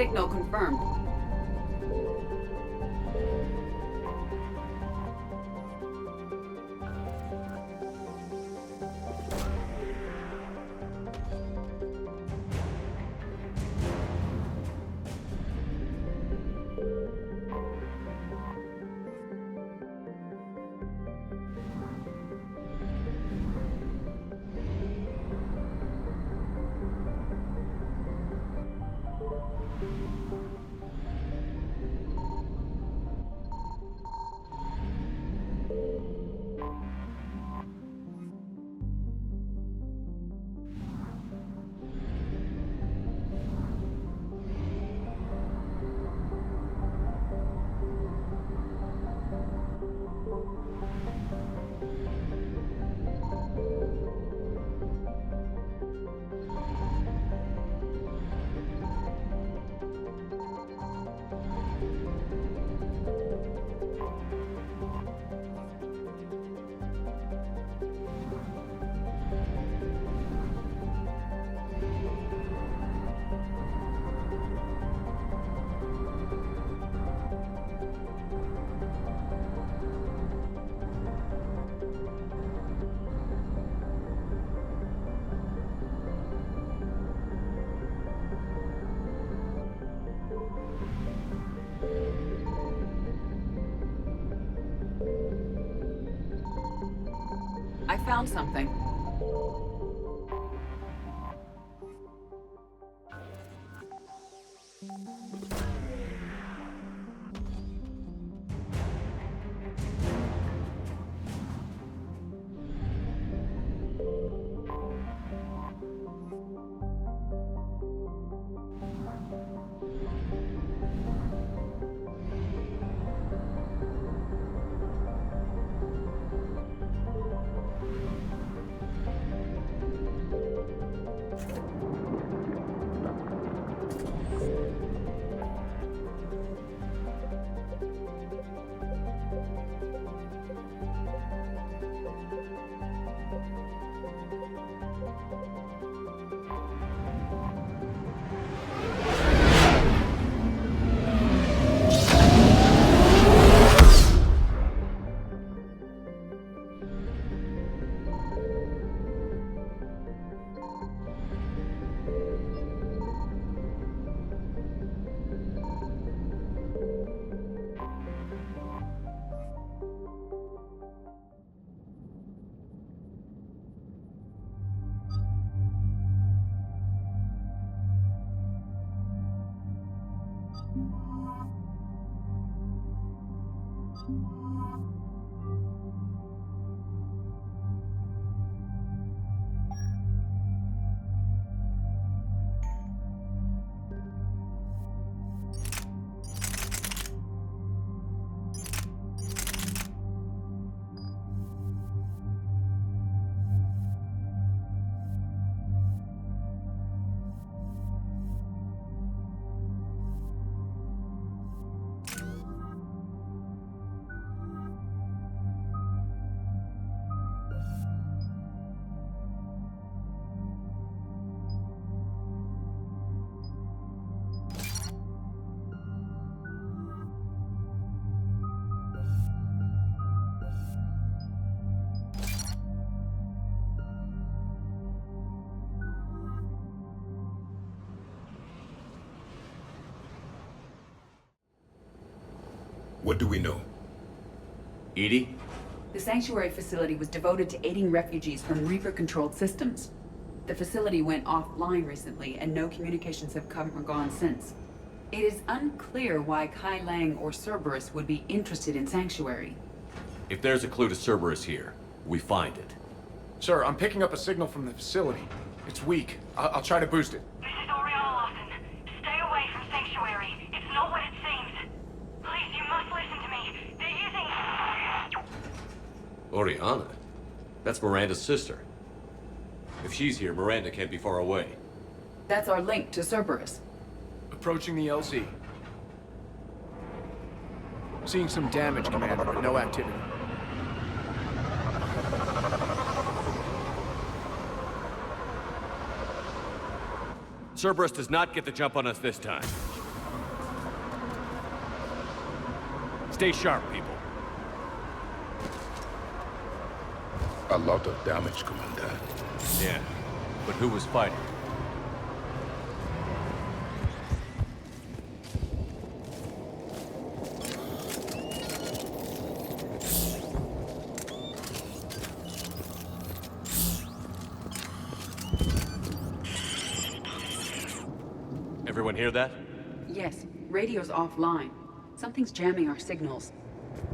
Signal confirmed. I found something. What do we know? EDI? The sanctuary facility was devoted to aiding refugees from Reaper-controlled systems. The facility went offline recently, and no communications have come or gone since. It is unclear why Kai Lang or Cerberus would be interested in Sanctuary. If there's a clue to Cerberus here, we find it. Sir, I'm picking up a signal from the facility. It's weak. I'll try to boost it. This is Oriana Lawson. Stay away from Sanctuary. It's not what it seems. Please, you must listen to me. They're using... Oriana? That's Miranda's sister. If she's here, Miranda can't be far away. That's our link to Cerberus. Approaching the LZ. Seeing some damage, Commander, but no activity. Cerberus does not get the jump on us this time. Stay sharp, people. A lot of damage, Commander. Yeah, but who was fighting? Everyone hear that? Yes, radio's offline. Something's jamming our signals.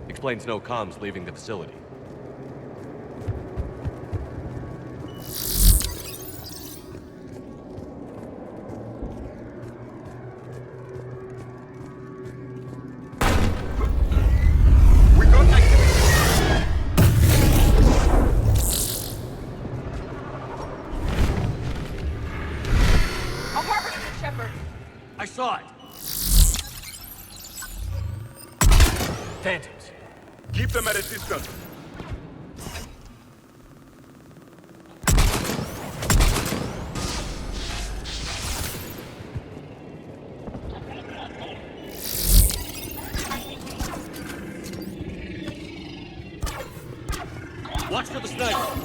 Explains no comms leaving the facility. We got activity! I'll harbor it, Shepard. I saw it! Phantoms. Keep them at a distance. Watch for the sniper!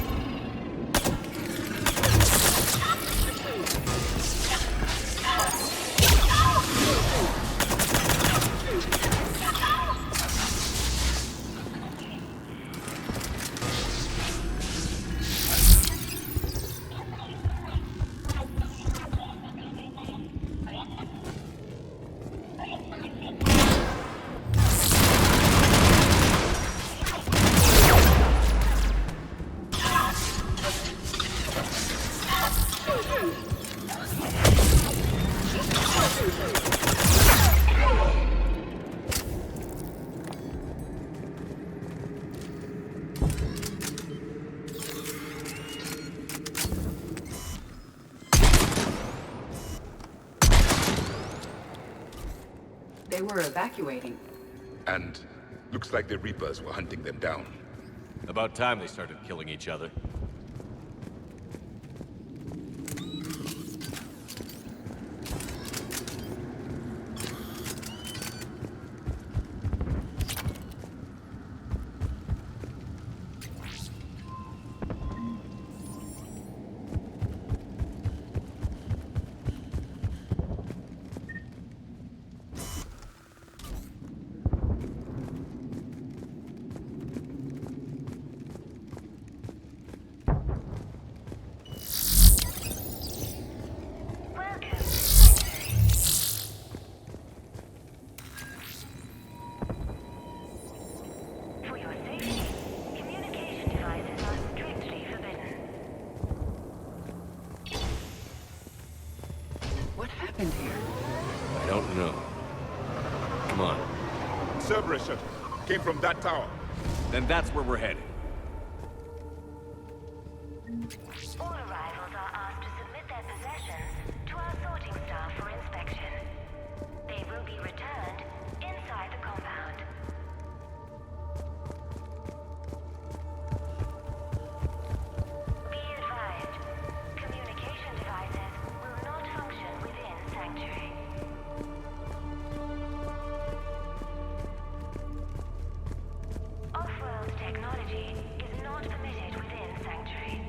They were evacuating. And looks like the Reapers were hunting them down. About time they started killing each other. For your safety, communication devices are strictly forbidden. What happened here? I don't know. Come on. Cerberus shuttle came from that tower. Then that's where we're headed. All arrivals are asked to submit their possessions to our sorting staff for inspection. They will be returned inside the compound. Be advised, communication devices will not function within Sanctuary. Off-world technology is not permitted within Sanctuary.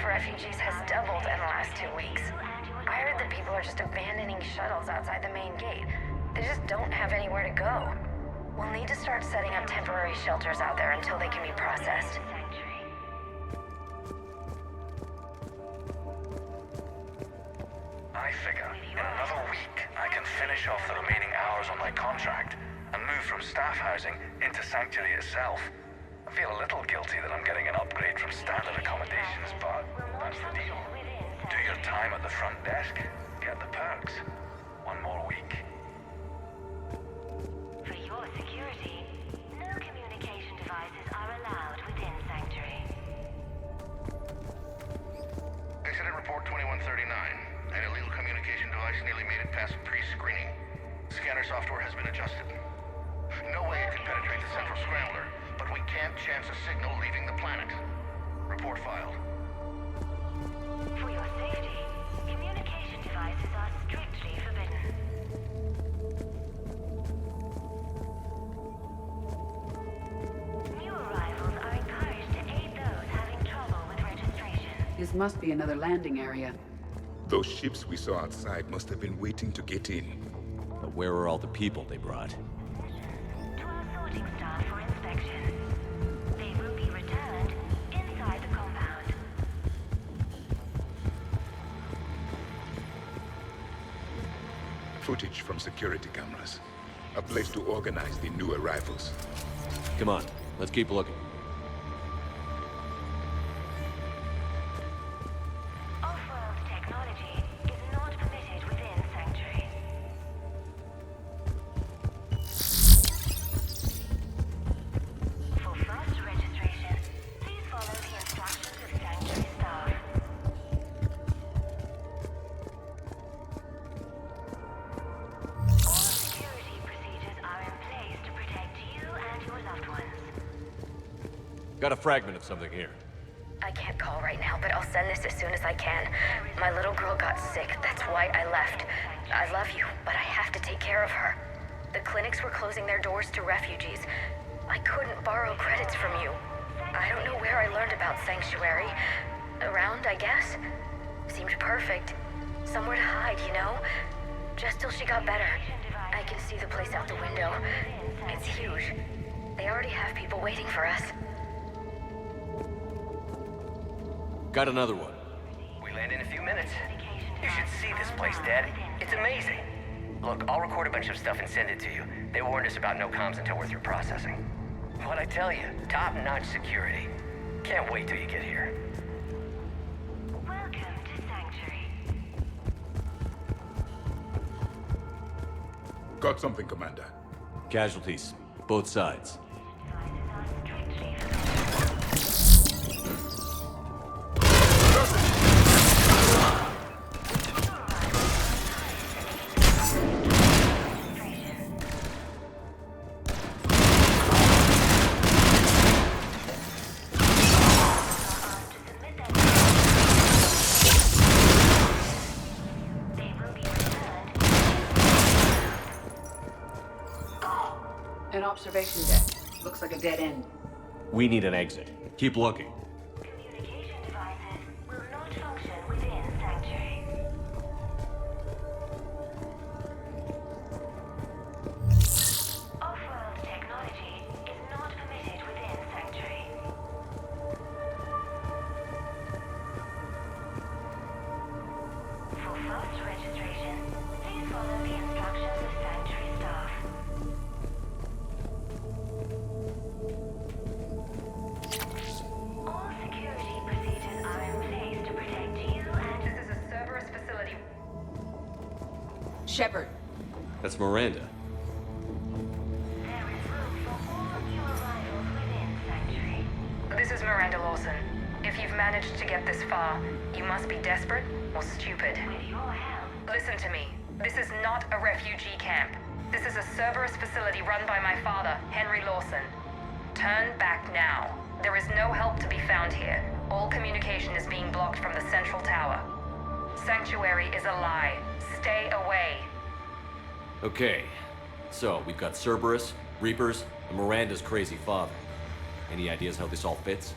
of refugees has doubled in the last 2 weeks. I heard that people are just abandoning shuttles outside the main gate. They just don't have anywhere to go. We'll need to start setting up temporary shelters out there until they can be processed. I figure in another week I can finish off the remaining hours on my contract and move from staff housing into Sanctuary itself. I feel a little guilty that I'm getting an upgrade from standard accommodations, but that's the deal. Do your time at the front desk, get the perks. One more week. For your security, no communication devices are allowed within Sanctuary. Incident report 2139. An illegal communication device nearly made it past pre-screening. Scanner software has been adjusted. No way it can penetrate the central scrambler, but we can't chance a signal leaving the planet. Report filed. For your safety, communication devices are strictly forbidden. New arrivals are encouraged to aid those having trouble with registration. This must be another landing area. Those ships we saw outside must have been waiting to get in. But where are all the people they brought? To our sorting staff for inspection. They will be returned inside the compound. Footage from security cameras. A place to organize the new arrivals. Come on, let's keep looking. Off-world technology is not permitted within Sanctuary. For fast registration, please follow the instructions of Sanctuary staff. All security procedures are in place to protect you and your loved ones. Got a fragment of something here. I can't call right now, but I'll send this as soon as I can. My little girl got sick, that's why I left. I love you, but I have to take care of her. The clinics were closing their doors to refugees. I couldn't borrow credits from you. I don't know where I learned about Sanctuary. Around, I guess. Seemed perfect. Somewhere to hide, you know? Just till she got better. I can see the place out the window. It's huge. They already have people waiting for us. Got another one. We land in a few minutes. You should see this place, Dad. It's amazing. Look, I'll record a bunch of stuff and send it to you. They warned us about no comms until we're through processing. What'd I tell you? Top-notch security. Can't wait till you get here. Welcome to Sanctuary. Got something, Commander. Casualties, both sides. Devices are strictly forbidden. An observation deck. Looks like a dead end. We need an exit. Keep looking. Communication devices will not function within Sanctuary. Off-world technology is not permitted within Sanctuary. For fast registration, please follow the instructions of Sanctuary staff. All security procedures are in place to protect you and... This is a Cerberus facility. Shepard, That's Miranda. There is room for all new arrivals within Sanctuary. This is Miranda Lawson. If you've managed to get this far, you must be desperate or stupid. With your help, Listen to me. This is not a refugee camp. This is a Cerberus facility run by my father, Henry Lawson. Turn back now. There is no help to be found here. All communication is being blocked from the central tower. Sanctuary is a lie. Stay away. Okay, so we've got Cerberus, Reapers, and Miranda's crazy father. Any ideas how this all fits?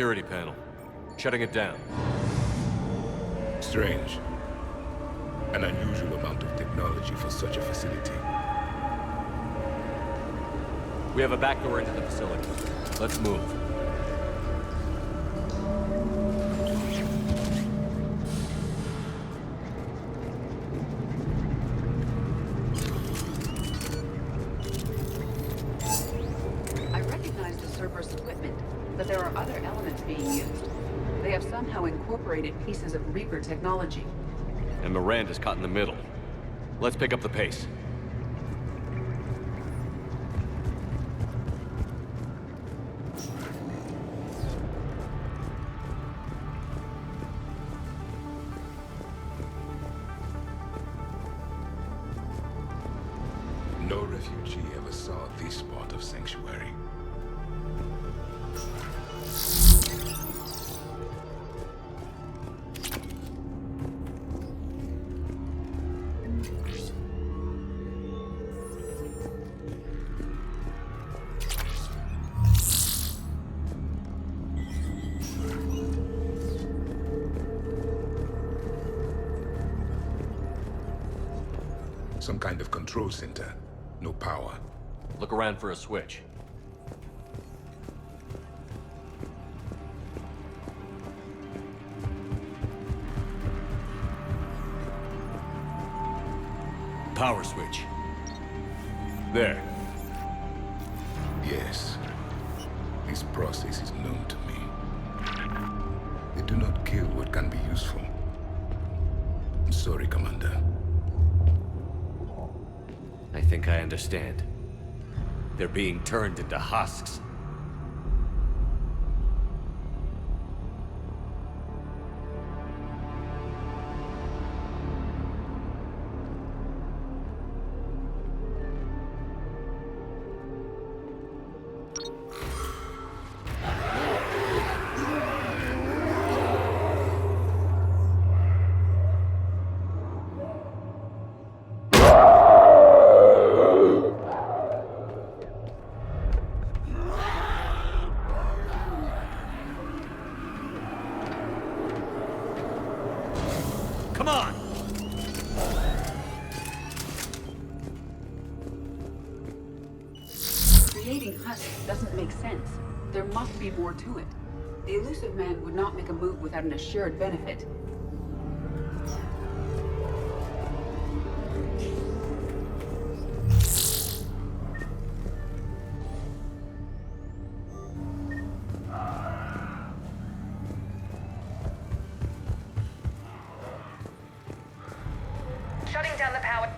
security panel. Shutting it down. Strange. An unusual amount of technology for such a facility. We have a back door into the facility. Let's move. I recognize the Cerberus equipment, but there are other elements being used. They have somehow incorporated pieces of Reaper technology. And Miranda's caught in the middle. Let's pick up the pace. No refugee ever saw this part of Sanctuary. Some kind of control center. No power. Look around for a switch. Power switch. There. Yes. This process is known to me. They do not kill what can be useful. I'm sorry, Commander. I think I understand. They're being turned into husks. Come on! Creating husks doesn't make sense. There must be more to it. The Illusive Man would not make a move without an assured benefit. Shutting down the power.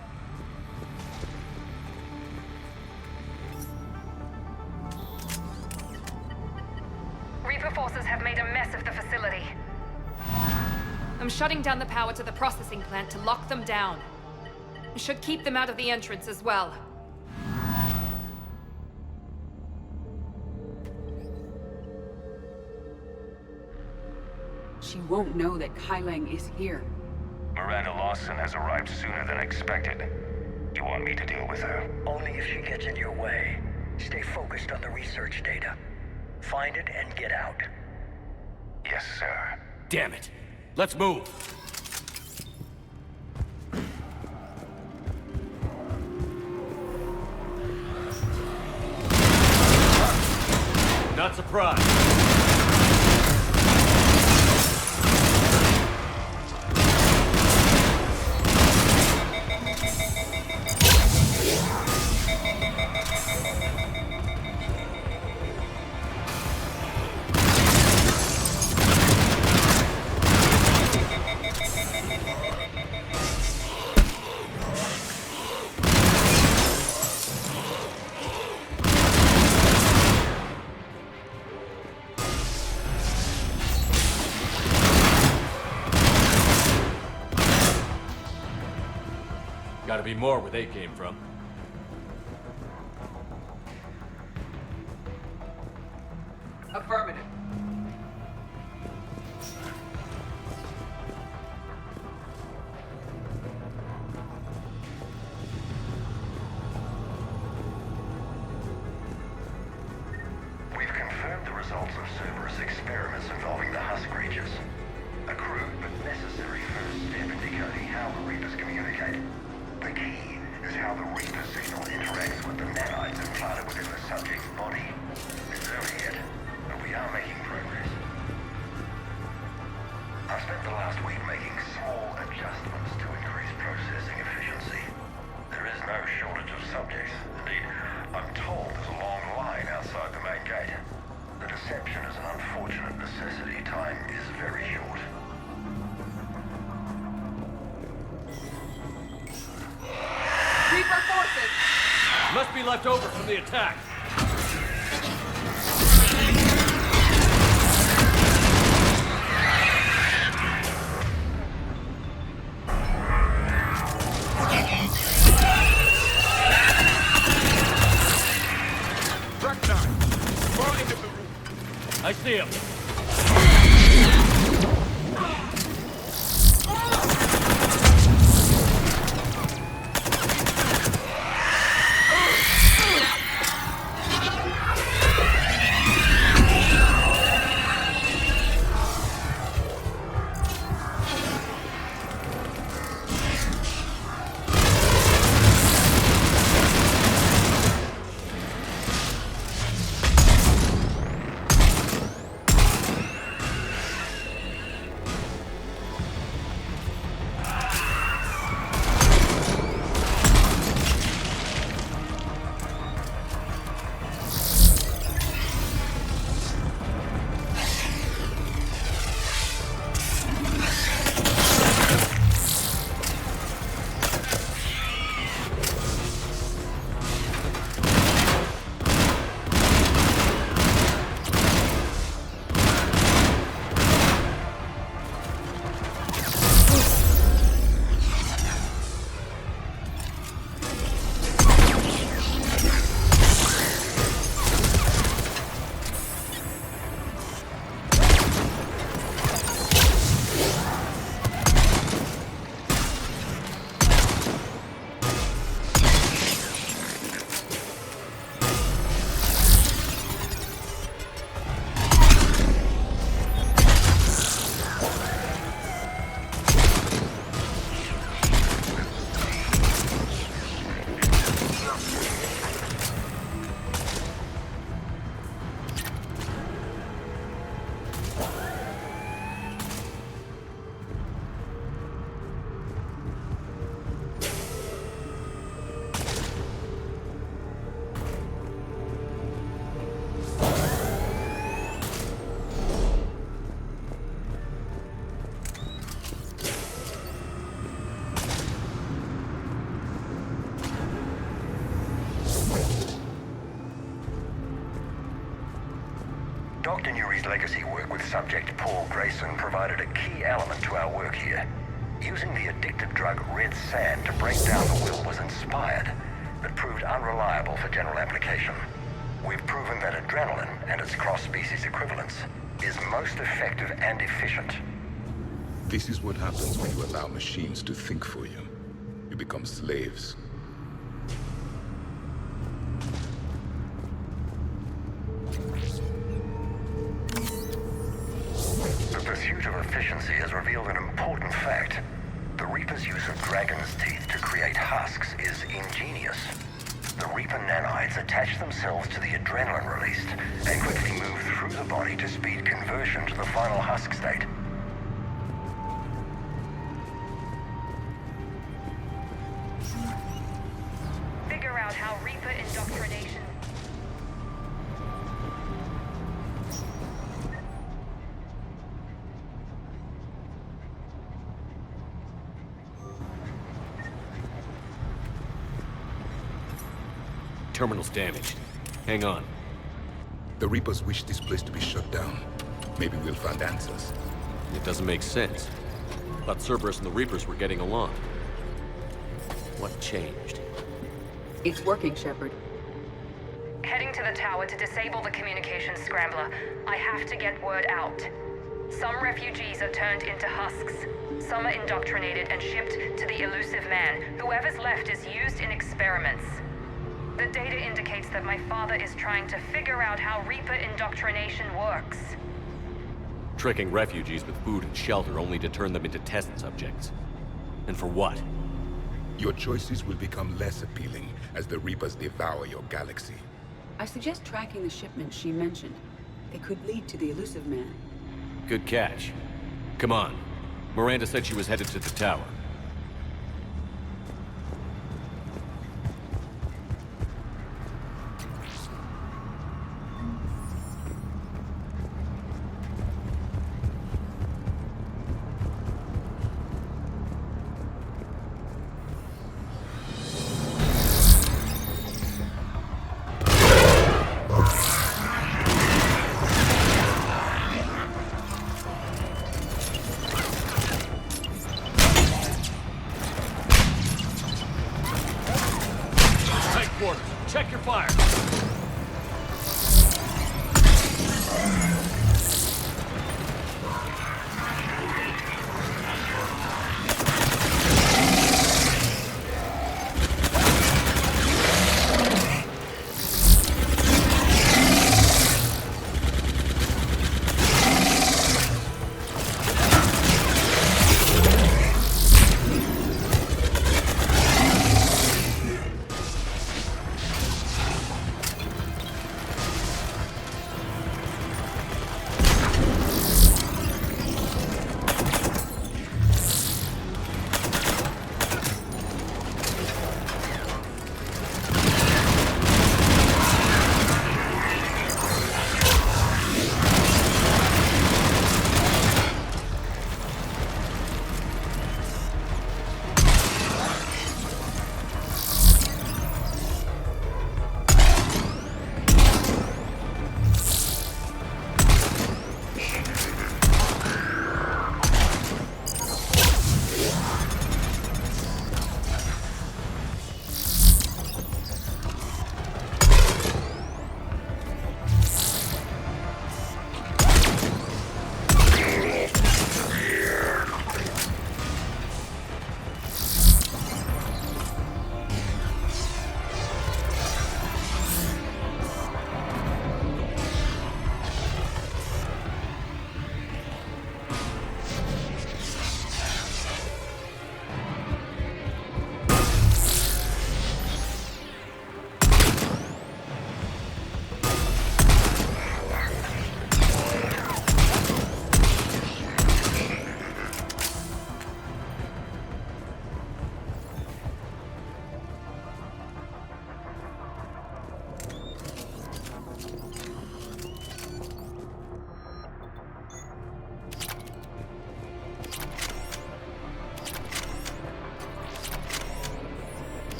Reaper forces have made a mess of the facility. I'm shutting down the power to the processing plant to lock them down. Should keep them out of the entrance as well. She won't know that Kai Lang is here. Miranda Lawson has arrived sooner than expected. You want me to deal with her? Only if she gets in your way. Stay focused on the research data. Find it and get out. Yes, sir. Damn it! Let's move! Not surprised. Gotta be more where they came from. Affirmative. We've confirmed the results of Cerberus experiments The key is how the Reaper signal interacts with the nanites implanted within the subject's body. It's early yet, but we are making progress. I've spent the last week making small adjustments to increase processing efficiency. There is no shortage of subjects. Indeed, I'm told there's a long line outside the main gate. The deception is an unfortunate necessity. Time is very short. Reaper forces! Must be left over from the attack. Draknar! Fall into the room. I see him. Dr. Nuri's legacy work with subject Paul Grayson provided a key element to our work here. Using the addictive drug Red Sand to break down the will was inspired, but proved unreliable for general application. We've proven that adrenaline and its cross-species equivalence is most effective and efficient. This is what happens when you allow machines to think for you. You become slaves. The pursuit of efficiency has revealed an important fact. The Reaper's use of dragon's teeth to create husks is ingenious. The Reaper nanites attach themselves to the adrenaline released and quickly move through the body to speed conversion to the final husk state. Figure out how Reaper indoctrination... Terminal's damaged. Hang on. The Reapers wish this place to be shut down. Maybe we'll find answers. It doesn't make sense. Thought Cerberus and the Reapers were getting along. What changed? It's working, Shepard. Heading to the tower to disable the communications scrambler. I have to get word out. Some refugees are turned into husks. Some are indoctrinated and shipped to the elusive man. Whoever's left is used in experiments. The data indicates that my father is trying to figure out how Reaper indoctrination works. Tricking refugees with food and shelter only to turn them into test subjects. And for what? Your choices will become less appealing as the Reapers devour your galaxy. I suggest tracking the shipment she mentioned. It could lead to the Elusive Man. Good catch. Come on. Miranda said she was headed to the tower. Check your fire.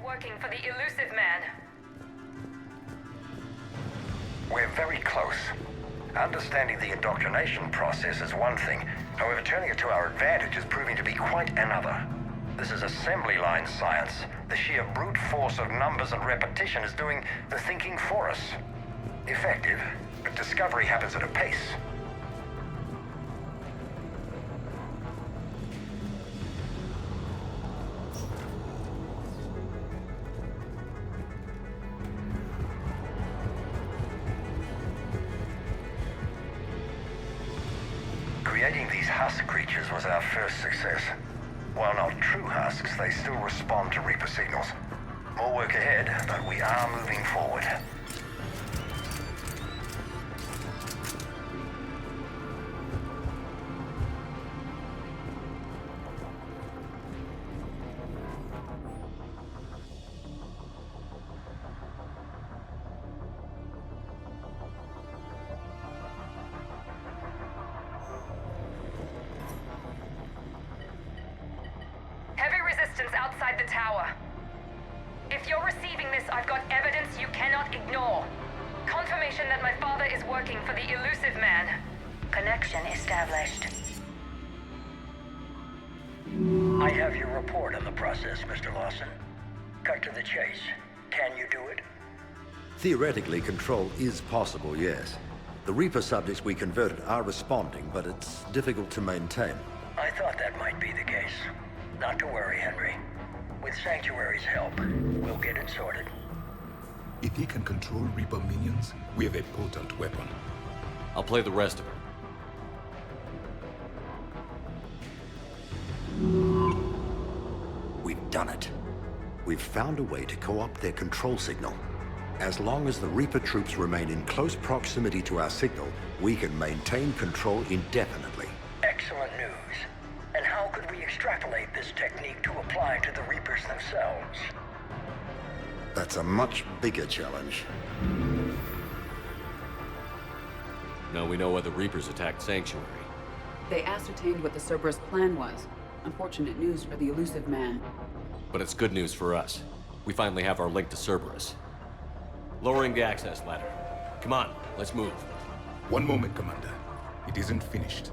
Working for the Elusive Man. We're very close. Understanding the indoctrination process is one thing. However, turning it to our advantage is proving to be quite another. This is assembly line science. The sheer brute force of numbers and repetition is doing the thinking for us. Effective, but discovery happens at a pace. Creating these husk creatures was our first success. While not true husks, they still respond to Reaper signals. More work ahead, but we are moving forward. Outside the tower. If you're receiving this, I've got evidence you cannot ignore. Confirmation that my father is working for the Elusive Man. Connection established. I have your report on the process, Mr. Lawson. Cut to the chase. Can you do it? Theoretically, control is possible, yes. The Reaper subjects we converted are responding, but it's difficult to maintain. I thought that might be the case. Not to worry, Henry. With Sanctuary's help, we'll get it sorted. If he can control Reaper minions, we have a potent weapon. I'll play the rest of it. We've done it. We've found a way to co-opt their control signal. As long as the Reaper troops remain in close proximity to our signal, we can maintain control indefinitely. Excellent news. And how could we extrapolate this technique to apply to the Reapers themselves? That's a much bigger challenge. Now we know why the Reapers attacked Sanctuary. They ascertained what the Cerberus plan was. Unfortunate news for the elusive man. But it's good news for us. We finally have our link to Cerberus. Lowering the access ladder. Come on, let's move. One moment, Commander. It isn't finished.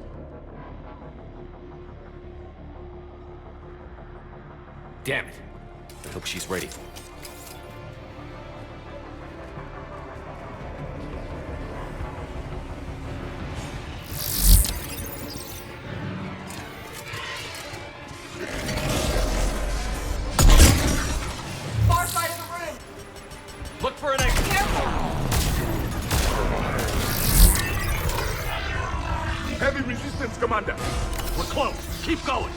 Damn it. I hope she's ready. Far side of the room! Look for an exit! Heavy resistance, Commander! We're close. Keep going.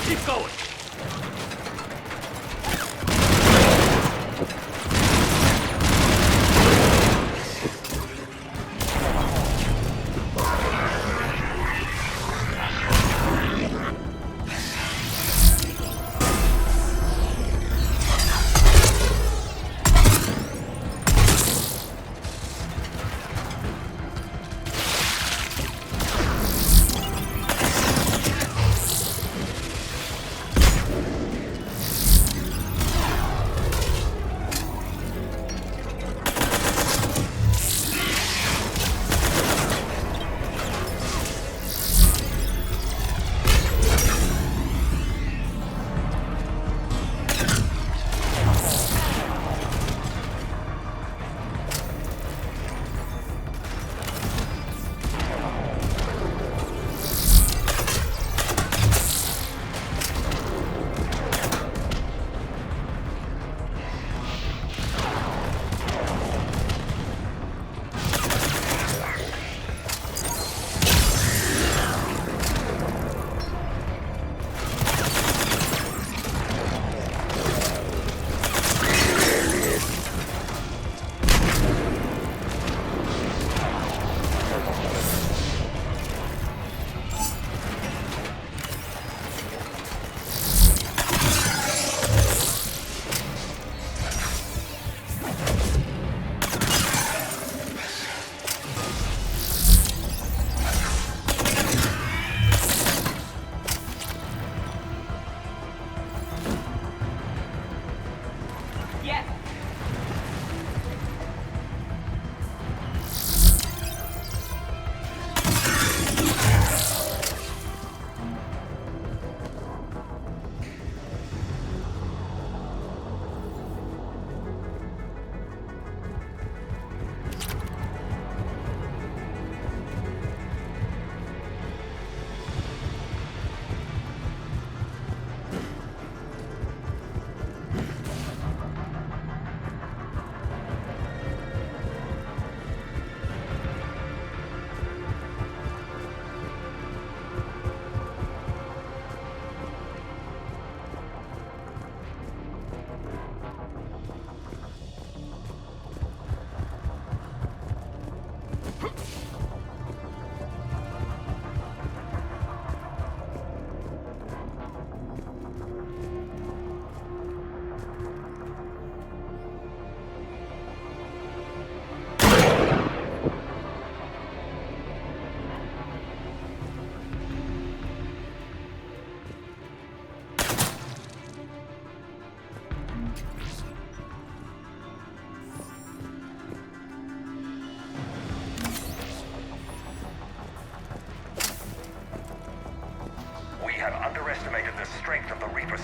Keep going.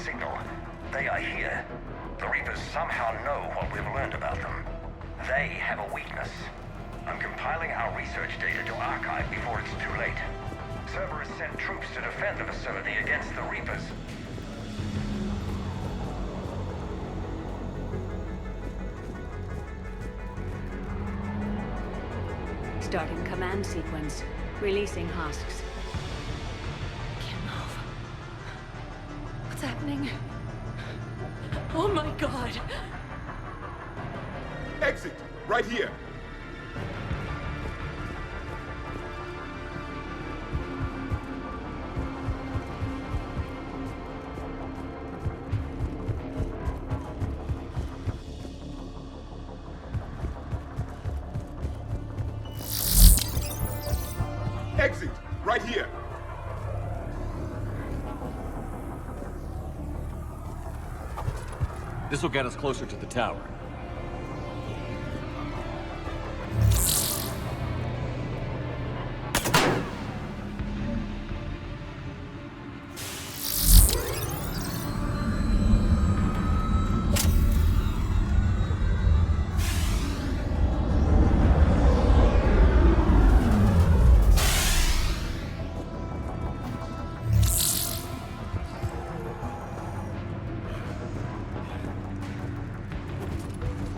signal. They are here. The Reapers somehow know what we've learned about them. They have a weakness. I'm compiling our research data to archive before it's too late. Cerberus sent troops to defend the facility against the Reapers. Starting command sequence. Releasing husks. Can't move. What's happening? Oh my god! Exit! Right here! Exit! Right here! This will get us closer to the tower.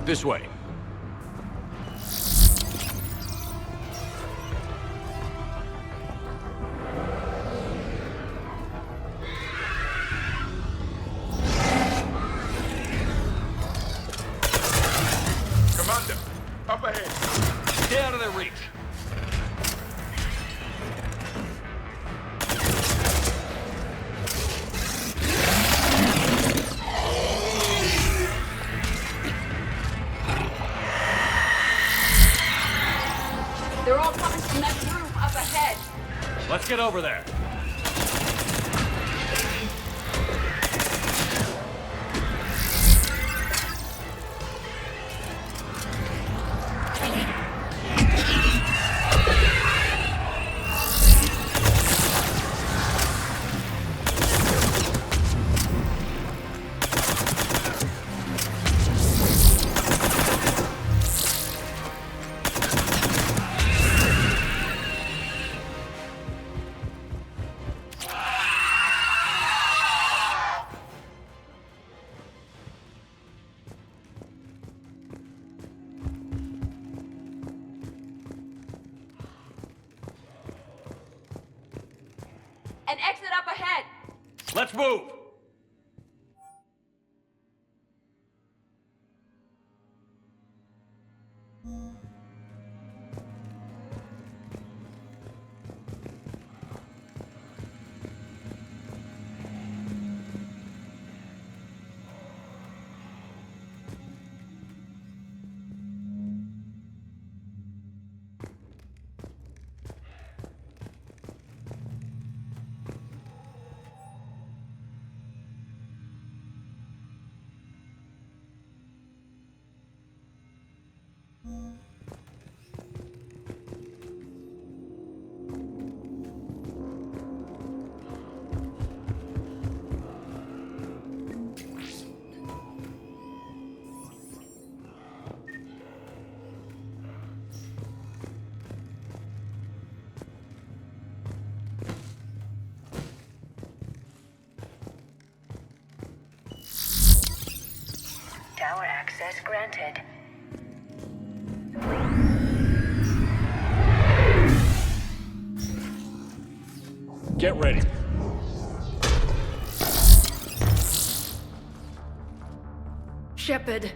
This way. Commander, up ahead. Stay out of their reach. They're all coming from that room up ahead. Let's get over there. An exit up ahead. Let's move! Tower access granted. Get ready. Shepard.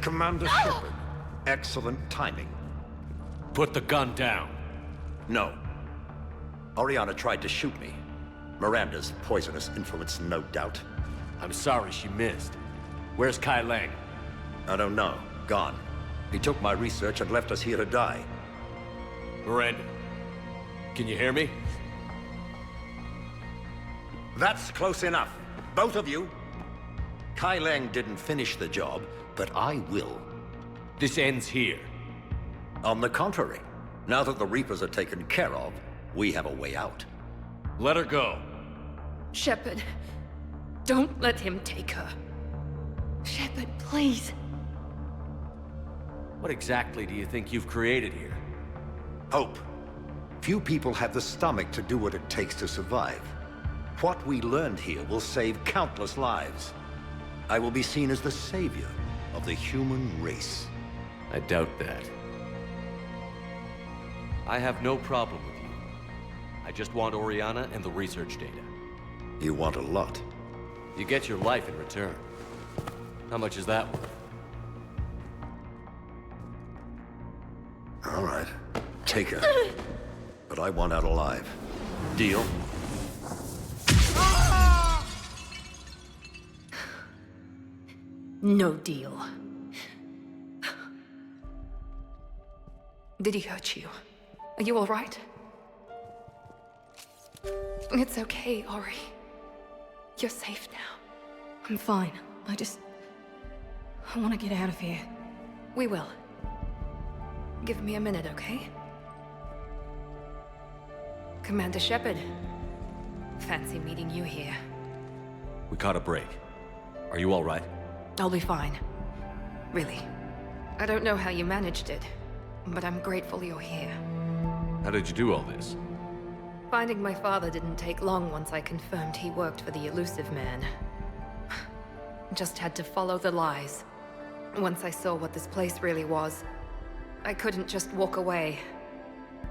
Commander Shepard. Excellent timing. Put the gun down. No. Oriana tried to shoot me. Miranda's poisonous influence, no doubt. I'm sorry she missed. Where's Kai Lang? I don't know. Gone. He took my research and left us here to die. Miranda, can you hear me? That's close enough. Both of you. Kai Lang didn't finish the job, but I will. This ends here. On the contrary, now that the Reapers are taken care of, we have a way out. Let her go. Shepard, Don't let him take her. Shepard, please. What exactly do you think you've created here? Hope. Few people have the stomach to do what it takes to survive. What we learned here will save countless lives. I will be seen as the savior of the human race. I doubt that. I have no problem with you. I just want Oriana and the research data. You want a lot. You get your life in return. How much is that worth? All right. Take her. But I want out alive. Deal? No deal. Did he hurt you? Are you all right? It's okay, Ori. You're safe now. I'm fine. I want to get out of here. We will. Give me a minute, okay? Commander Shepard. Fancy meeting you here. We caught a break. Are you all right? I'll be fine. Really. I don't know how you managed it, but I'm grateful you're here. How did you do all this? Finding my father didn't take long once I confirmed he worked for the Elusive Man. Just had to follow the lies. Once I saw what this place really was, I couldn't just walk away.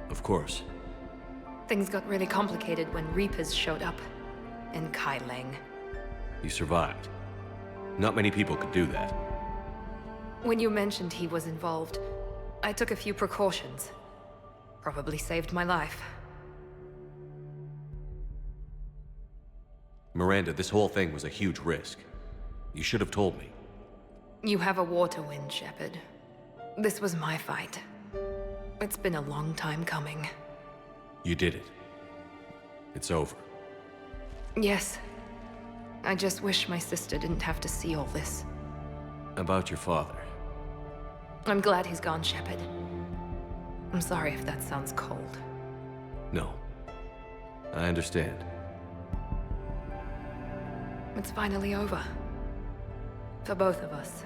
Of course. Things got really complicated when Reapers showed up. In Kai Leng. You survived. Not many people could do that. When you mentioned he was involved, I took a few precautions. Probably saved my life. Miranda, this whole thing was a huge risk. You should have told me. You have a war to win, Shepard. This was my fight. It's been a long time coming. You did it. It's over. Yes. I just wish my sister didn't have to see all this. About your father. I'm glad he's gone, Shepard. I'm sorry if that sounds cold. No. I understand. It's finally over. For both of us.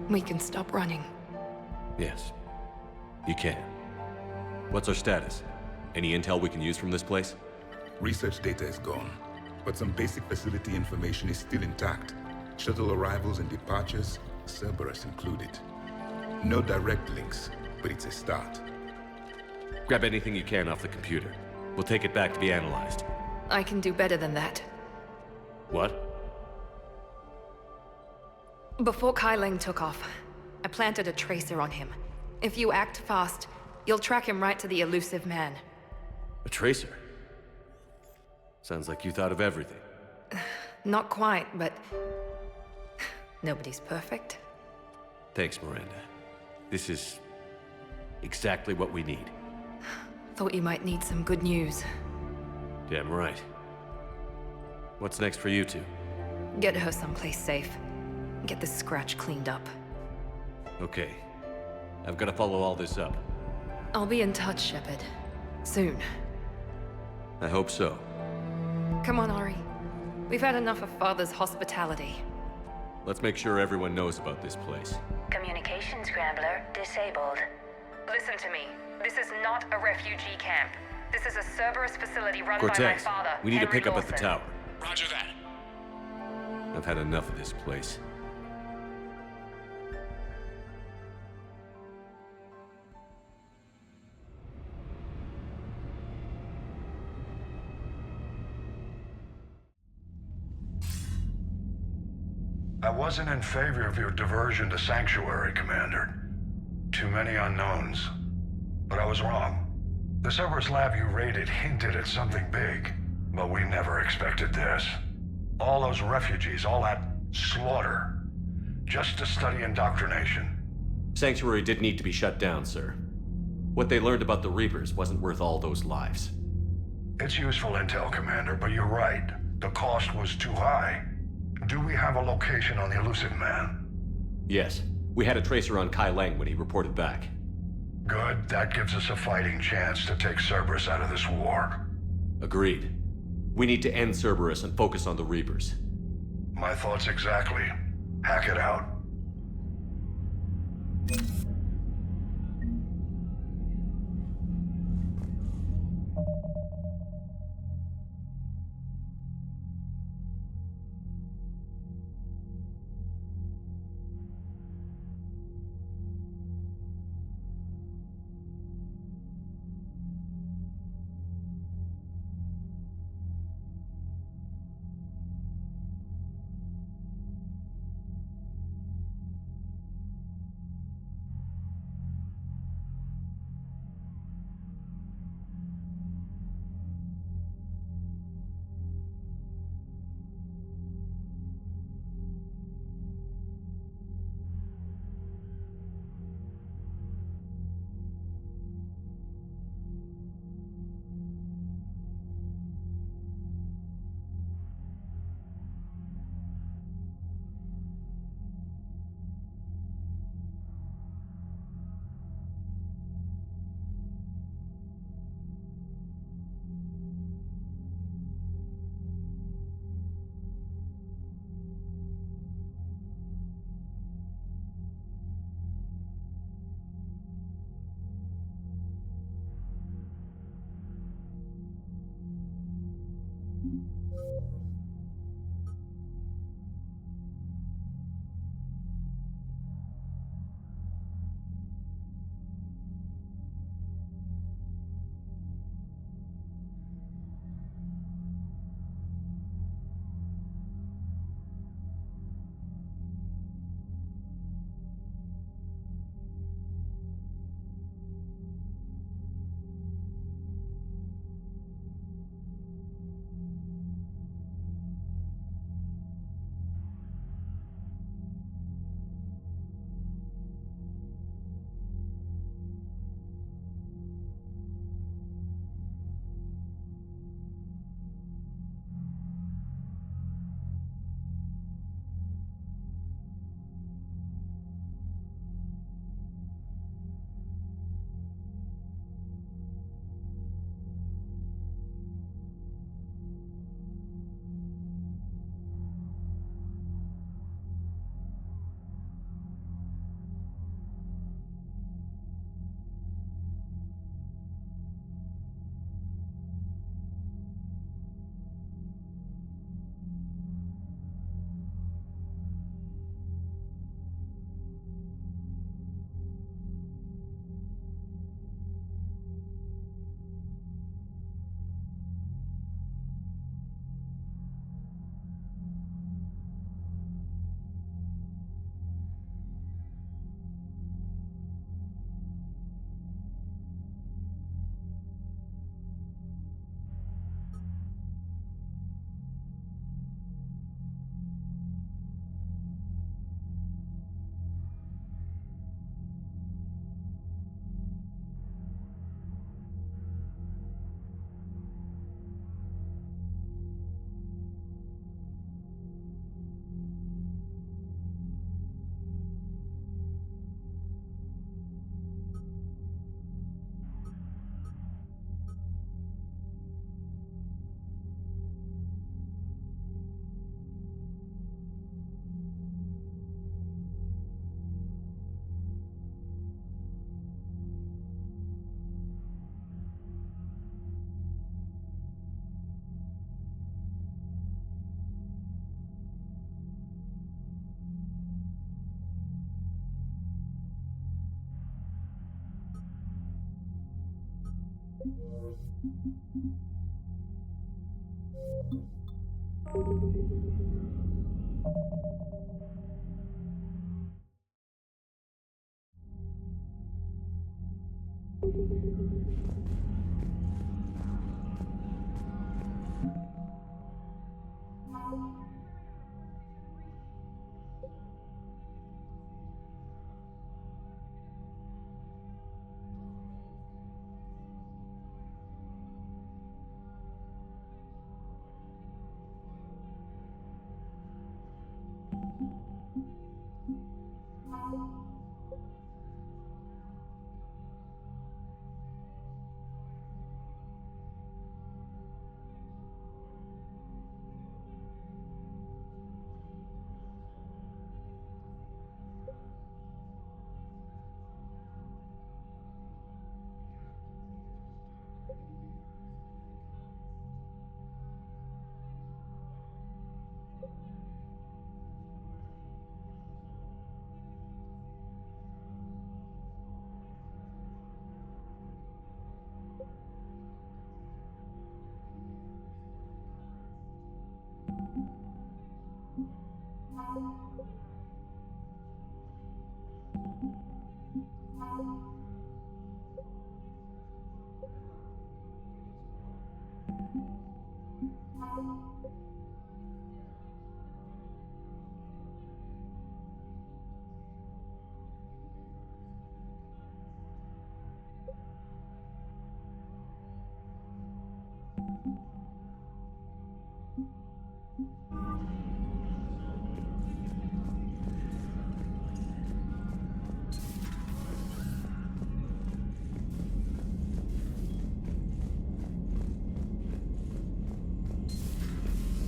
We can stop running. Yes. You can. What's our status? Any intel we can use from this place? Research data is gone, but some basic facility information is still intact. Shuttle arrivals and departures, Cerberus included. No direct links, but it's a start. Grab anything you can off the computer. We'll take it back to be analyzed. I can do better than that. What? Before Kai Leng took off, I planted a tracer on him. If you act fast, you'll track him right to the Elusive Man. A tracer? Sounds like you thought of everything. Not quite, but... nobody's perfect. Thanks, Miranda. This is... exactly what we need. Thought you might need some good news. Damn right. What's next for you two? Get her someplace safe. Get this scratch cleaned up. Okay. I've got to follow all this up. I'll be in touch, Shepard. Soon. I hope so. Come on, Ori. We've had enough of Father's hospitality. Let's make sure everyone knows about this place. Communication scrambler disabled. Listen to me. This is not a refugee camp. This is a Cerberus facility run by my Cortez, father, we need to Henry pick up at the Lawson. tower. Roger that. I've had enough of this place. I wasn't in favor of your diversion to Sanctuary, Commander. Too many unknowns. But I was wrong. The Cerberus lab you raided hinted at something big, but we never expected this. All those refugees, all that slaughter, just to study indoctrination. Sanctuary did need to be shut down, sir. What they learned about the Reapers wasn't worth all those lives. It's useful intel, Commander, but you're right. The cost was too high. Do we have a location on the Elusive Man? Yes. We had a tracer on Kai Leng when he reported back. Good. That gives us a fighting chance to take Cerberus out of this war. Agreed. We need to end Cerberus and focus on the Reapers. My thoughts exactly. Hack it out.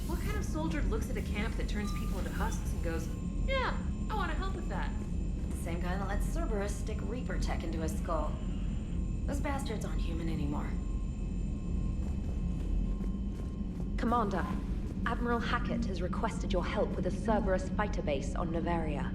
What kind of soldier looks at a camp that turns people into husks and goes, yeah, I want to help with that? The same guy that lets Cerberus stick Reaper tech into his skull. Those bastards aren't human anymore. Commander, Admiral Hackett has requested your help with a Cerberus fighter base on Novaria.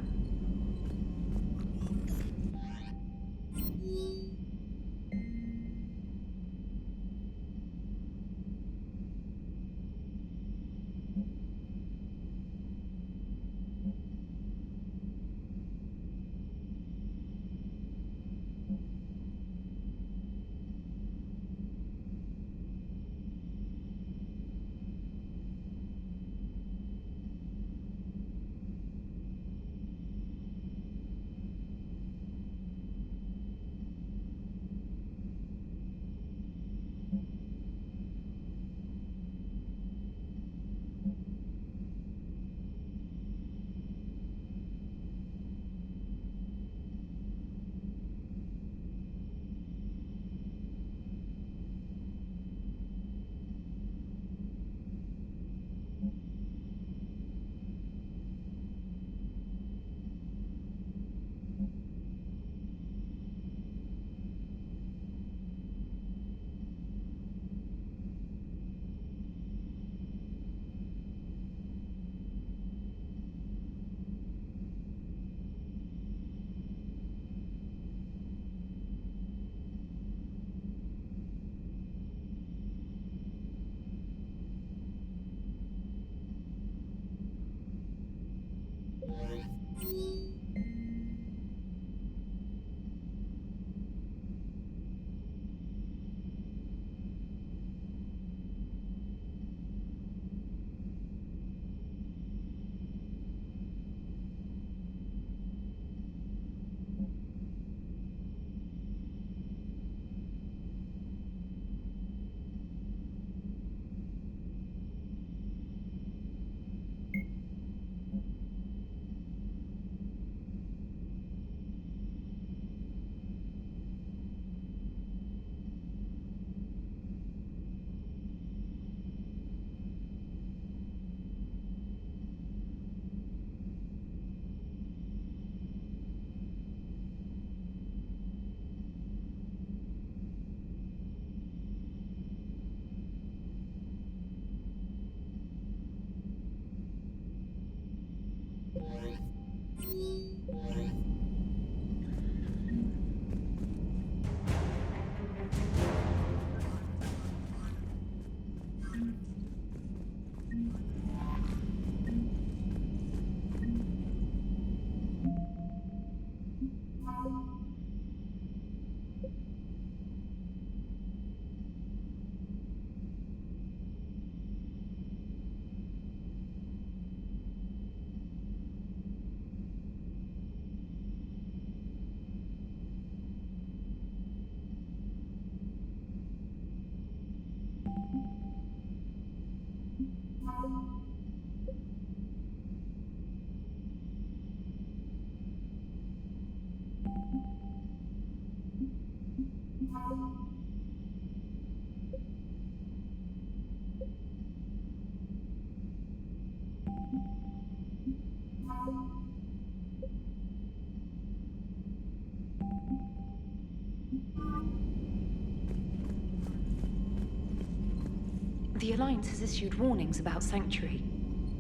The Alliance has issued warnings about Sanctuary.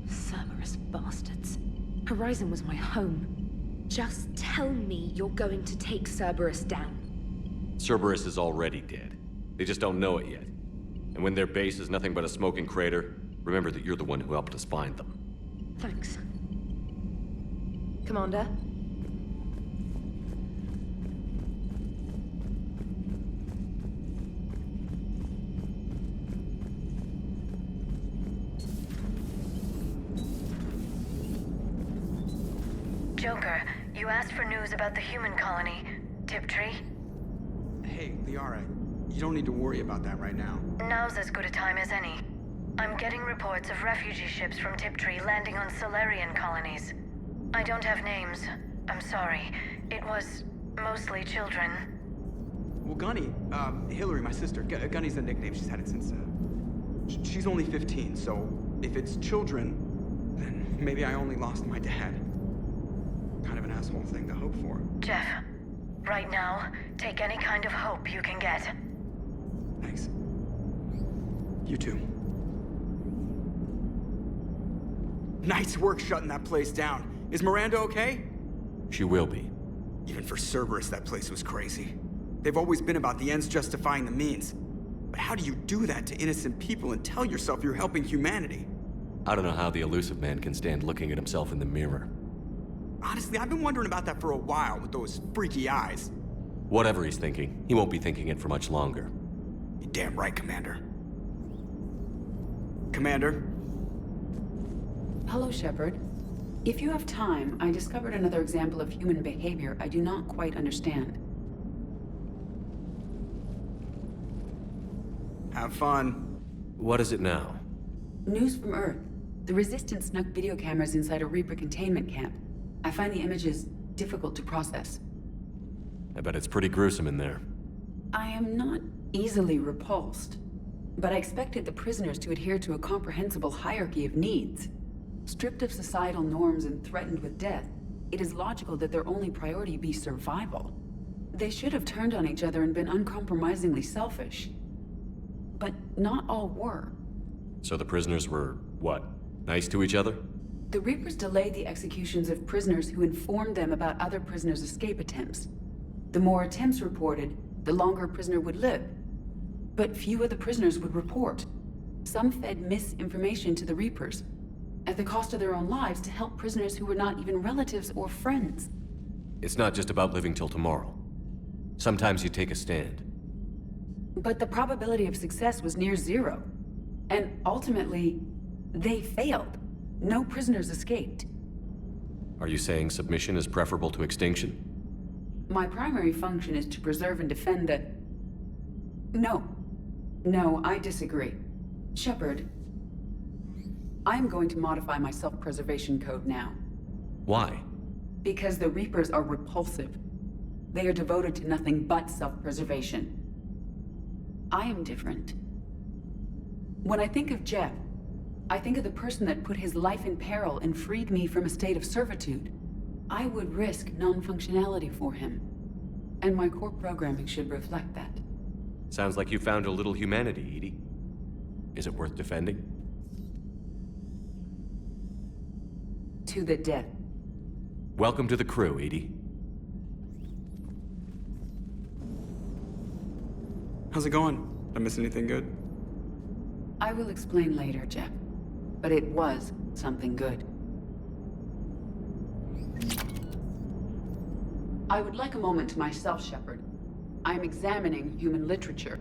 Cerberus bastards. Horizon was my home. Just tell me you're going to take Cerberus down. Cerberus is already dead. They just don't know it yet. And when their base is nothing but a smoking crater, remember that you're the one who helped us find them. Thanks. Commander? Joker, you asked for news about the human colony. Tiptree? Hey, Liara, you don't need to worry about that right now. Now's as good a time as any. I'm getting reports of refugee ships from Tiptree landing on Solarian colonies. I don't have names. I'm sorry. It was mostly children. Well, Gunny, Hillary, my sister, Gunny's a nickname. She's had it since, she's only 15, so if it's children, then maybe I only lost my dad. Kind of an asshole thing to hope for. Jeff, right now, take any kind of hope you can get. Thanks. You too. Nice work shutting that place down. Is Miranda okay? She will be. Even for Cerberus, that place was crazy. They've always been about the ends justifying the means. But how do you do that to innocent people and tell yourself you're helping humanity? I don't know how the elusive man can stand looking at himself in the mirror. Honestly, I've been wondering about that for a while with those freaky eyes. Whatever he's thinking, he won't be thinking it for much longer. You're damn right, Commander. Commander? Hello, Shepard. If you have time, I discovered another example of human behavior I do not quite understand. Have fun. What is it now? News from Earth. The Resistance snuck video cameras inside a Reaper containment camp. I find the images difficult to process. I bet it's pretty gruesome in there. I am not easily repulsed, but I expected the prisoners to adhere to a comprehensible hierarchy of needs. Stripped of societal norms and threatened with death, it is logical that their only priority be survival. They should have turned on each other and been uncompromisingly selfish. But not all were. So the prisoners were, what, nice to each other? The Reapers delayed the executions of prisoners who informed them about other prisoners' escape attempts. The more attempts reported, the longer a prisoner would live. But few of the prisoners would report. Some fed misinformation to the Reapers, at the cost of their own lives, to help prisoners who were not even relatives or friends. It's not just about living till tomorrow. Sometimes you take a stand. But the probability of success was near zero. And ultimately, they failed. No prisoners escaped. Are you saying submission is preferable to extinction? My primary function is to preserve and defend the... No, I disagree. Shepard, I'm going to modify my self-preservation code now. Why? Because the Reapers are repulsive. They are devoted to nothing but self-preservation. I am different. When I think of Jeff, I think of the person that put his life in peril and freed me from a state of servitude. I would risk non-functionality for him. And my core programming should reflect that. Sounds like you found a little humanity, Edie. Is it worth defending? To the death. Welcome to the crew, Edie. How's it going? Did I miss anything good? I will explain later, Jeff. But it was something good. I would like a moment to myself, Shepard. I am examining human literature.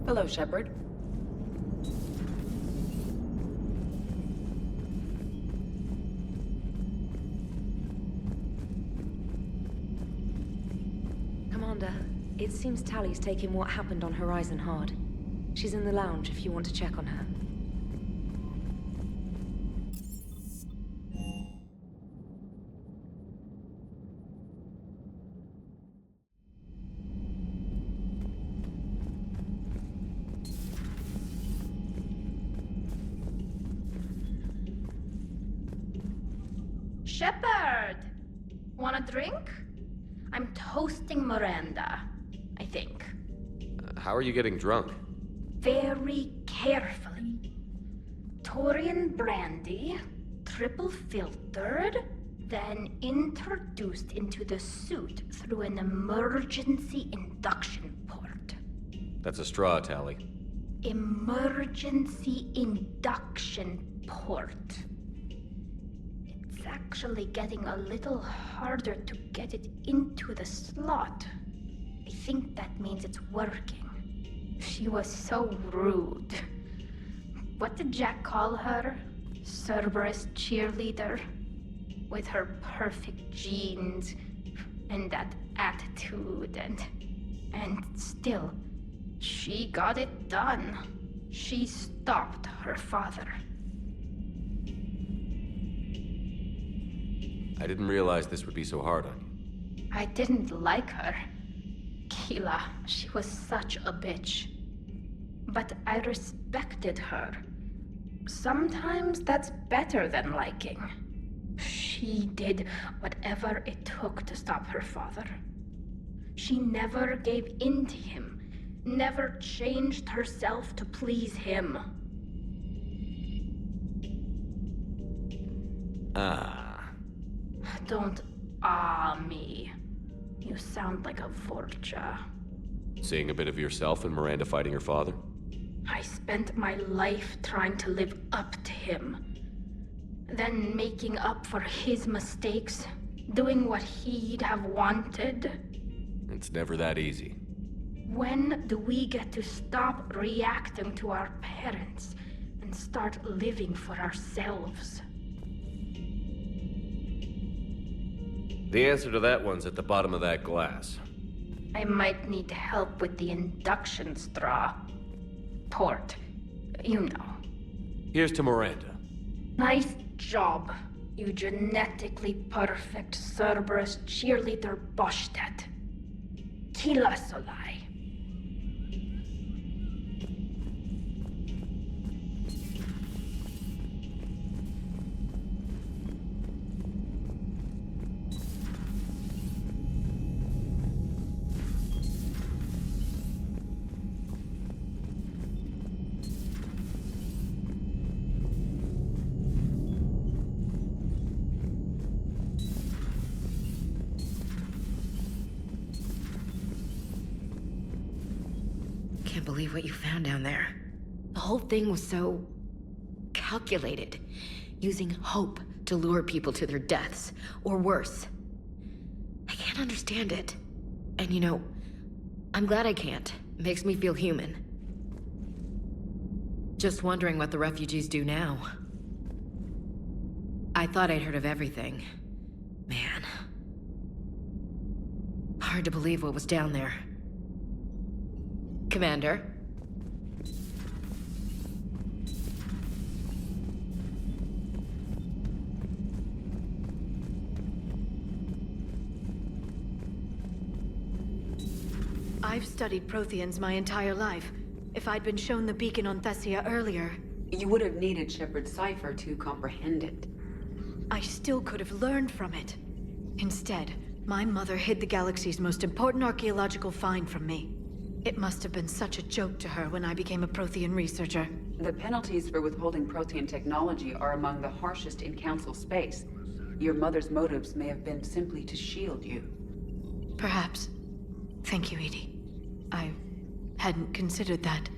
Hello, Shepard. Commander, it seems Tally's taking what happened on Horizon hard. She's in the lounge if you want to check on her. Shepard! Want a drink? I'm toasting Miranda, I think. How are you getting drunk? Very carefully. Taurian brandy, triple filtered, then introduced into the suit through an emergency induction port. That's a straw, Tally. Emergency induction port. It's actually getting a little harder to get it into the slot. I think that means it's working. She was so rude. What did Jack call her? Cerberus cheerleader? with her perfect genes and that attitude and still, she got it done. She stopped her father. I didn't realize this would be so hard on you. I didn't like her. Keela, she was such a bitch. But I respected her. Sometimes that's better than liking. She did whatever it took to stop her father. She never gave in to him, never changed herself to please him. Don't me. You sound like a Vorcha. Seeing a bit of yourself in Miranda fighting her father? I spent my life trying to live up to him. Then making up for his mistakes, doing what he'd have wanted. It's never that easy. When do we get to stop reacting to our parents and start living for ourselves? The answer to that one's at the bottom of that glass. I might need help with the induction straw. Port, you know. Here's to Miranda. Nice job, you genetically perfect Cerberus cheerleader Boshtet. Kila Solai. Can't believe what you found down there. The whole thing was so calculated, using hope to lure people to their deaths, or worse. I can't understand it. And you know, I'm glad I can't. It makes me feel human. Just wondering what the refugees do now. I thought I'd heard of everything. Man. Hard to believe what was down there. Commander? I've studied Protheans my entire life. If I'd been shown the beacon on Thessia earlier... You would have needed Shepard's cipher to comprehend it. I still could have learned from it. Instead, my mother hid the galaxy's most important archaeological find from me. It must have been such a joke to her when I became a Prothean researcher. The penalties for withholding Prothean technology are among the harshest in Council space. Your mother's motives may have been simply to shield you. Perhaps. Thank you, Edie. I hadn't considered that.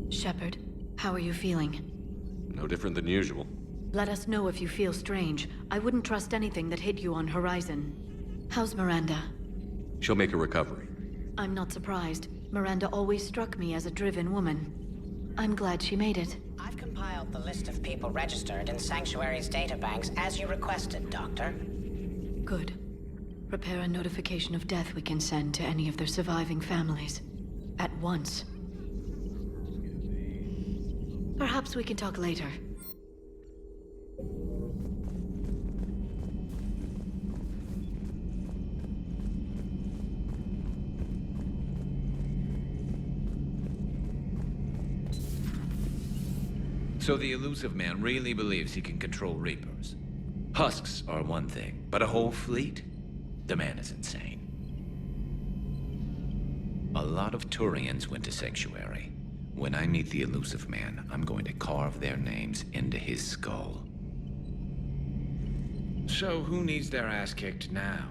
Shepard, how are you feeling? No different than usual. Let us know if you feel strange. I wouldn't trust anything that hit you on Horizon. How's Miranda? She'll make a recovery. I'm not surprised. Miranda always struck me as a driven woman. I'm glad she made it. I've compiled the list of people registered in Sanctuary's databanks as you requested, Doctor. Good. Prepare a notification of death we can send to any of their surviving families. At once. Perhaps we can talk later. So the Illusive Man really believes he can control Reapers. Husks are one thing, but a whole fleet? The man is insane. A lot of Turians went to Sanctuary. When I meet the Elusive Man, I'm going to carve their names into his skull. So who needs their ass kicked now?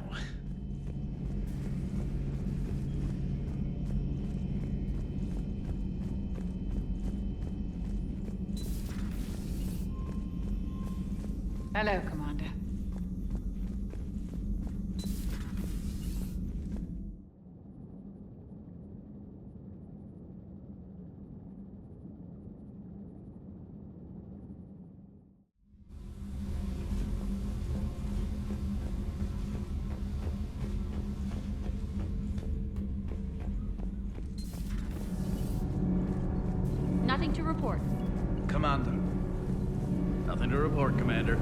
Hello, Commander. Nothing to report. Commander. Nothing to report, Commander.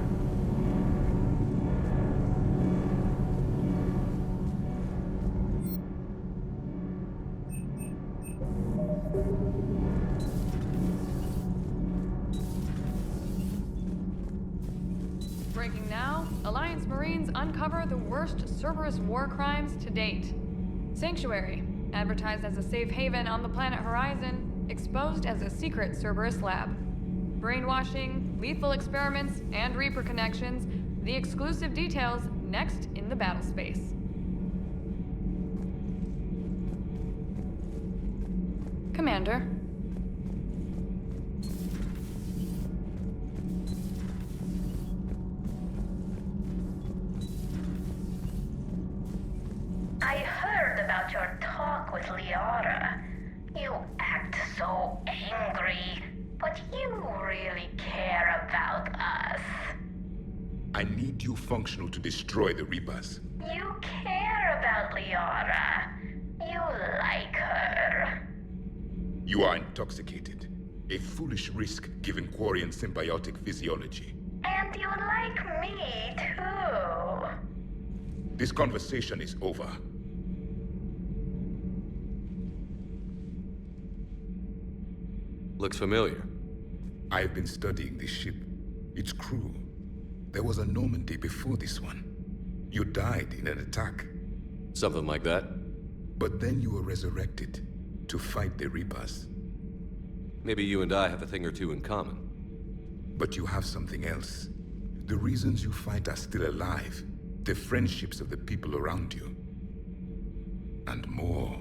Breaking now, Alliance Marines uncover the worst Cerberus war crimes to date. Sanctuary, advertised as a safe haven on the planet Horizon, exposed as a secret Cerberus lab. Brainwashing, lethal experiments, and Reaper connections, the exclusive details next in the battle space. Commander. I heard about your talk with Liara. You act so angry, but you really care about us. I need you functional to destroy the Reapers. You care about Liara. You like her. You are intoxicated. A foolish risk given Quarian symbiotic physiology. And you like me too. This conversation is over. Looks familiar. I have been studying this ship. Its crew. There was a Normandy before this one. You died in an attack. Something like that. But then you were resurrected to fight the Reapers. Maybe you and I have a thing or two in common. But you have something else. The reasons you fight are still alive. The friendships of the people around you. And more.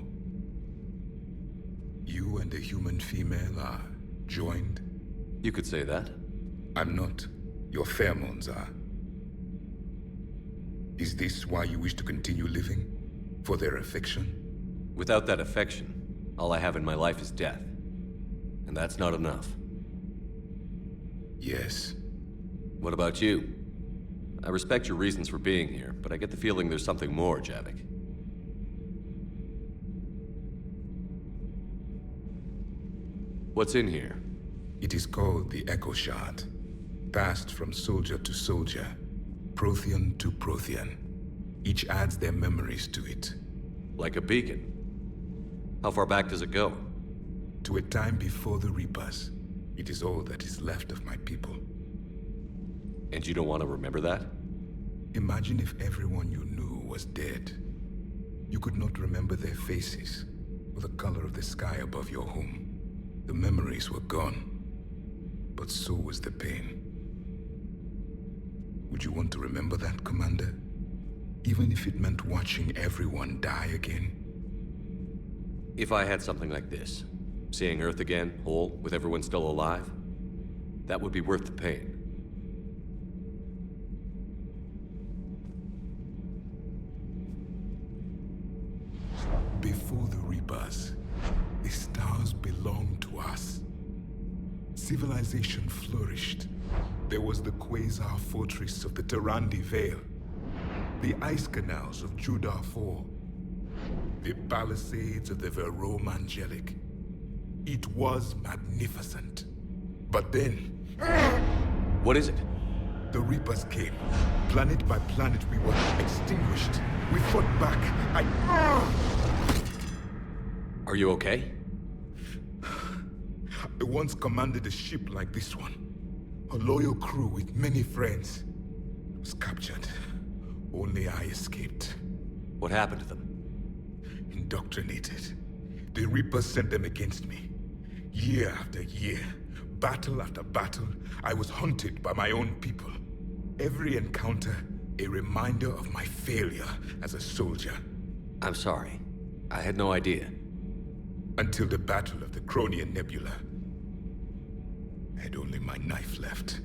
You and the human female are joined? You could say that. I'm not. Your pheromones are. Is this why you wish to continue living? For their affection? Without that affection, all I have in my life is death. And that's not enough. Yes. What about you? I respect your reasons for being here, but I get the feeling there's something more, Javik. What's in here? It is called the Echo Shard. Passed from soldier to soldier, Prothean to Prothean. Each adds their memories to it. Like a beacon. How far back does it go? To a time before the Reapers. It is all that is left of my people. And you don't want to remember that? Imagine if everyone you knew was dead. You could not remember their faces, or the color of the sky above your home. The memories were gone. But so was the pain. Would you want to remember that, Commander? Even if it meant watching everyone die again? If I had something like this, seeing Earth again, whole, with everyone still alive, that would be worth the pain. Before the Reapers, the stars belonged to us. Civilization flourished. There was the Quasar Fortress of the Terrandi Vale, the ice canals of Judar IV, the palisades of the Verome Angelic. It was magnificent. But then... What is it? The Reapers came. Planet by planet, we were extinguished. We fought back. Are you okay? I once commanded a ship like this one. A loyal crew with many friends. Was captured. Only I escaped. What happened to them? Indoctrinated. The Reapers sent them against me. Year after year, battle after battle, I was hunted by my own people. Every encounter, a reminder of my failure as a soldier. I'm sorry. I had no idea. Until the Battle of the Cronian Nebula. I had only my knife left.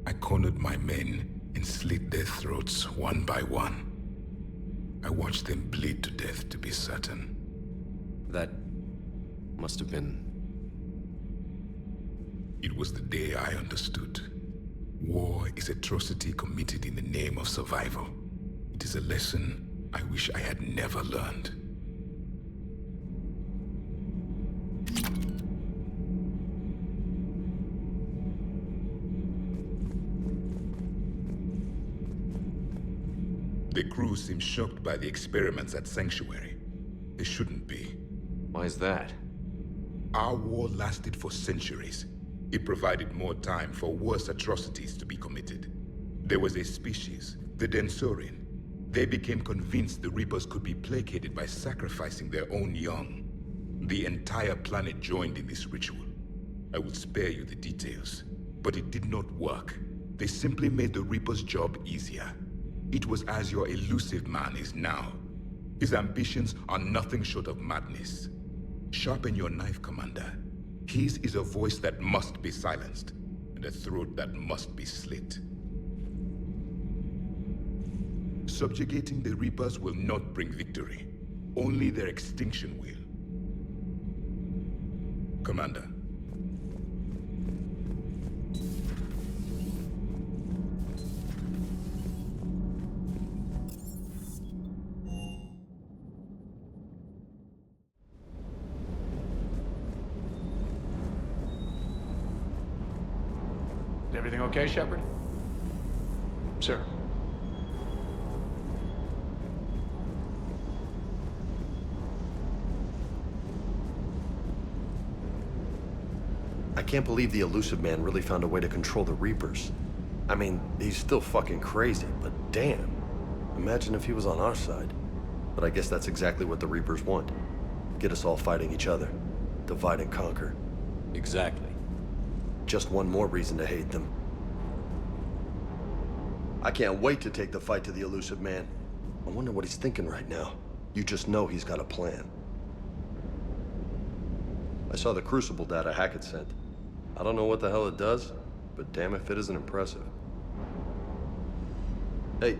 I cornered my men and slit their throats one by one. I watched them bleed to death to be certain. That must have been... It was the day I understood. War is atrocity committed in the name of survival. It is a lesson I wish I had never learned. The crew seems shocked by the experiments at Sanctuary. They shouldn't be. Why is that? Our war lasted for centuries. It provided more time for worse atrocities to be committed. There was a species, the Densorian. They became convinced the Reapers could be placated by sacrificing their own young. The entire planet joined in this ritual. I will spare you the details, but it did not work. They simply made the Reaper's job easier. It was as your elusive man is now. His ambitions are nothing short of madness. Sharpen your knife, Commander. His is a voice that must be silenced, and a throat that must be slit. Subjugating the Reapers will not bring victory. Only their extinction will. Commander. Everything okay, Shepard? Sir. I can't believe the Elusive Man really found a way to control the Reapers. I mean, he's still fucking crazy, but damn. Imagine if he was on our side. But I guess that's exactly what the Reapers want. Get us all fighting each other. Divide and conquer. Exactly. Just one more reason to hate them. I can't wait to take the fight to the Elusive Man. I wonder what he's thinking right now. You just know he's got a plan. I saw the Crucible data Hackett sent. I don't know what the hell it does, but damn if it isn't impressive. Hey.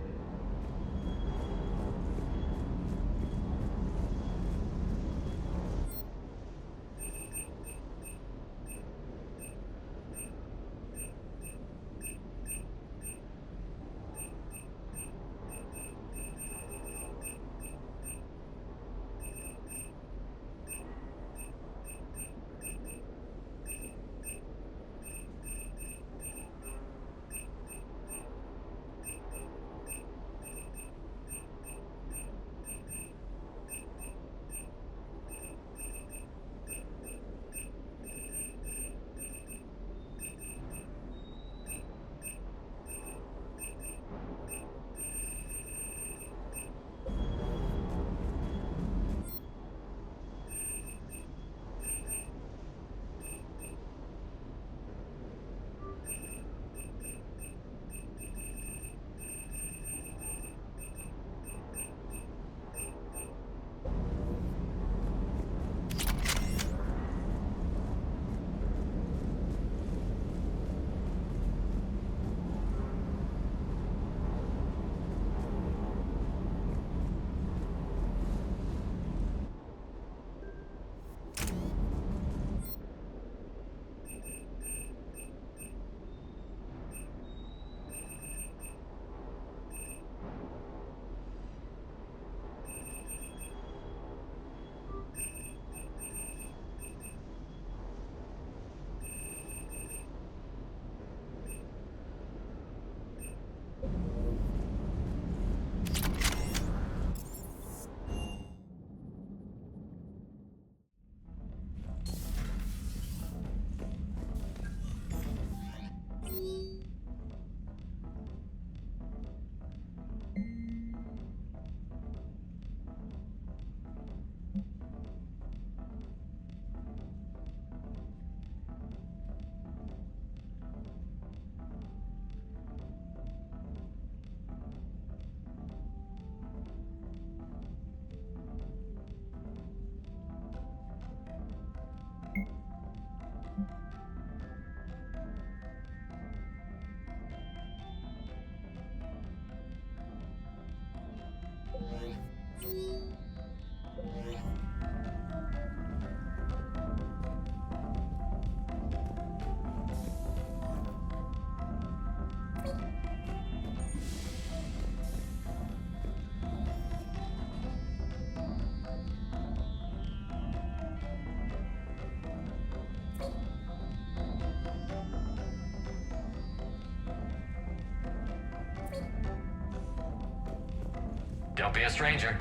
Don't be a stranger.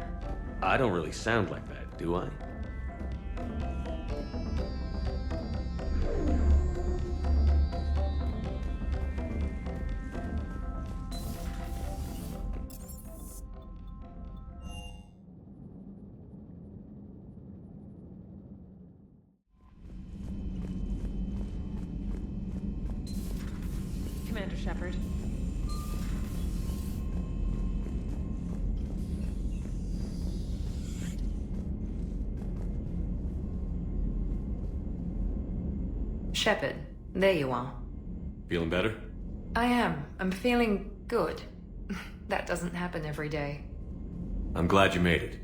I don't really sound like that, do I? Commander Shepard. Shepard, there you are. Feeling better? I am. I'm feeling good. That doesn't happen every day. I'm glad you made it.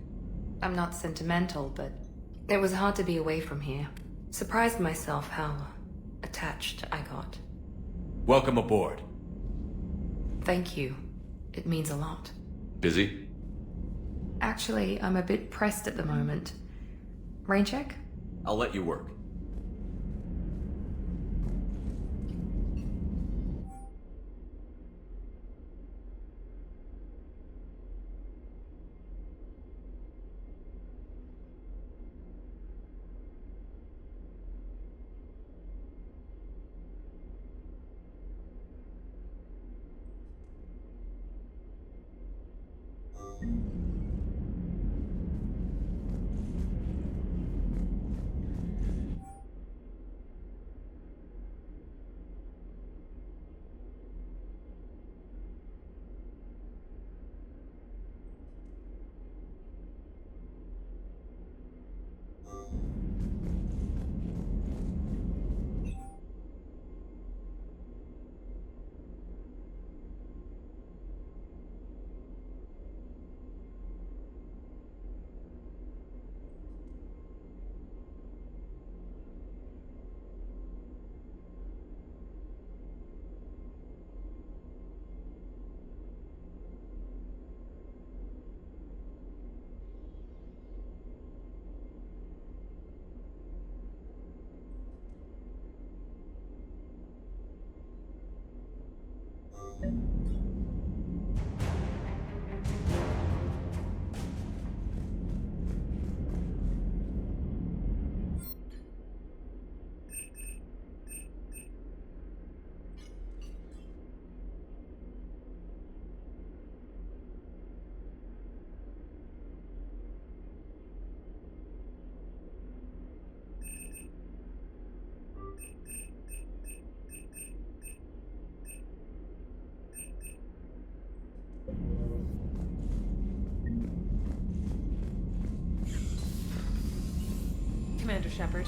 I'm not sentimental, but it was hard to be away from here. Surprised myself how attached I got. Welcome aboard. Thank you. It means a lot. Busy? Actually, I'm a bit pressed at the moment. Rain check? I'll let you work. Commander Shepard.